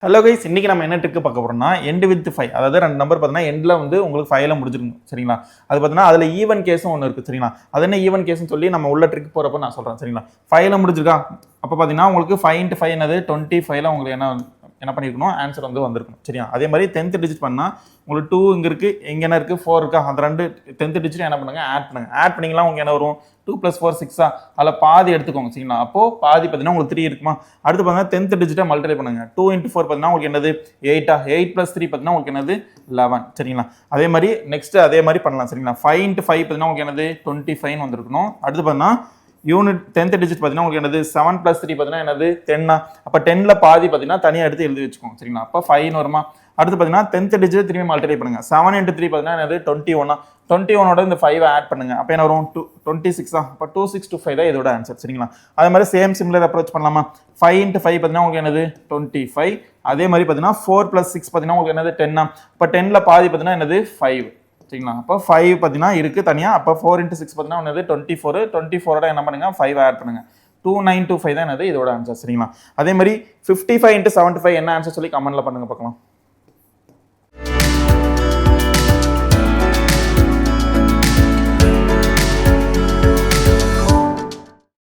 Hello guys, இன்னைக்கு நம்ம என்ன ட்ரிக் பார்க்க போறோம்னா எண்ட் வித் 5. அதாவது ரெண்டு நம்பர் பார்த்தீங்கன்னா எண்ட்ல வந்து உங்களுக்கு 5ல முடிஞ்சிருக்கும் சரிங்களா. அது பார்த்தீங்கன்னா அதுல ஈவன் கேஸும் ஒன்று இருக்கு சரிங்களா. அது என்ன ஈவன் கேஸ்னு சொல்லி நம்ம உள்ள ட்ரிக் போறப்ப நான் சொல்றேன் சரிங்களா. 5ல முடிஞ்சிருக்கா, அப்போ பார்த்தீங்கன்னா உங்களுக்கு 5 × 5 என்னது 25ல உங்களுக்கு என்ன பண்ணிருக்கணும், ஆன்சர் வந்து வந்திருக்கும் சரியா. அதே மாதிரி 10th டிஜிட் பண்ணா உங்களுக்கு 2 இங்க இருக்கு, இங்க என்ன இருக்கு 4 இருக்கா, அந்த ரெண்டு 10th டிஜிட் என்ன பண்ணுங்க ஆட் பண்ணுங்க. ஆட் பண்ணீங்களா உங்களுக்கு என்ன வரும், 2 + 4 6 அதில் பாதி எடுத்துக்கோங்க சரிங்களா. அப்போ பாதி பார்த்தீங்கன்னா உங்களுக்கு 3 இருக்குமா. அடுத்து பார்த்தீங்கன்னா 10th டிஜிட்டை மல்டிப்ளை பண்ணுங்க. 2 × 4 பார்த்தீங்கன்னா உங்களுக்கு என்னது 8 8 + 3 பார்த்தீங்கன்னா உங்களுக்கு என்னது 11 சரிங்களா. அதே மாதிரி நெக்ஸ்ட் அதே மாதிரி பண்ணலாம் சரிங்களா. 5 × 5 பார்த்தீங்கன்னா உங்களுக்கு என்னது 25 வந்திருக்கணும். அடுத்து பார்த்தீங்கன்னா யூனிட் 10th டிஜிட் பார்த்தீங்கன்னா உங்களுக்கு என்னது 7 + 3 பார்த்தீங்கன்னா என்னது 10. அப்போ 10ல பாதி பார்த்தீங்கன்னா தனியாக எடுத்து எழுதி வச்சுக்கோங்க சரிங்களா. அப்போ 5 வருமா. அடுத்து பார்த்தீங்கன்னா 10th டிஜிட் திரும்பி மல்டிப்ளை பண்ணுங்க. 7 × 3 பார்த்தீங்கன்னா என்னது 21. 21ஓட இந்த 5 ஆட் பண்ணுங்க. அப்போ என்ன வரும் 26. அப்போ 2625 தான் இதோட ஆன்சர் சரிங்களா. அதே மாதிரி சேம் சிமிலர் அப்ரோச் பண்ணலாமா. 5 × 5 பார்த்தீங்கன்னா உங்களுக்கு என்னது 25. அதே மாதிரி பார்த்தீங்கன்னா 4 + 6 பார்த்தீங்கன்னா உங்களுக்கு என்னது 10. இப்போ 10ல பாதி பார்த்தீங்கன்னா என்னது 5 சரிங்களா. அப்போ 5 பார்த்தீங்கன்னா இருக்கு தனியாக. அப்போ 4 × 6 பார்த்தீங்கன்னா என்னது 24. 24ஓட என்ன பண்ணுங்க 5 ஆட் பண்ணுங்க. 2925 தான் என்னது இதோட ஆன்சர் சரிங்களா. அதே மாதிரி 55 × 75 என்ன ஆன்சர் சொல்லி கமெண்ட்ல பண்ணுங்க பார்க்கலாம்.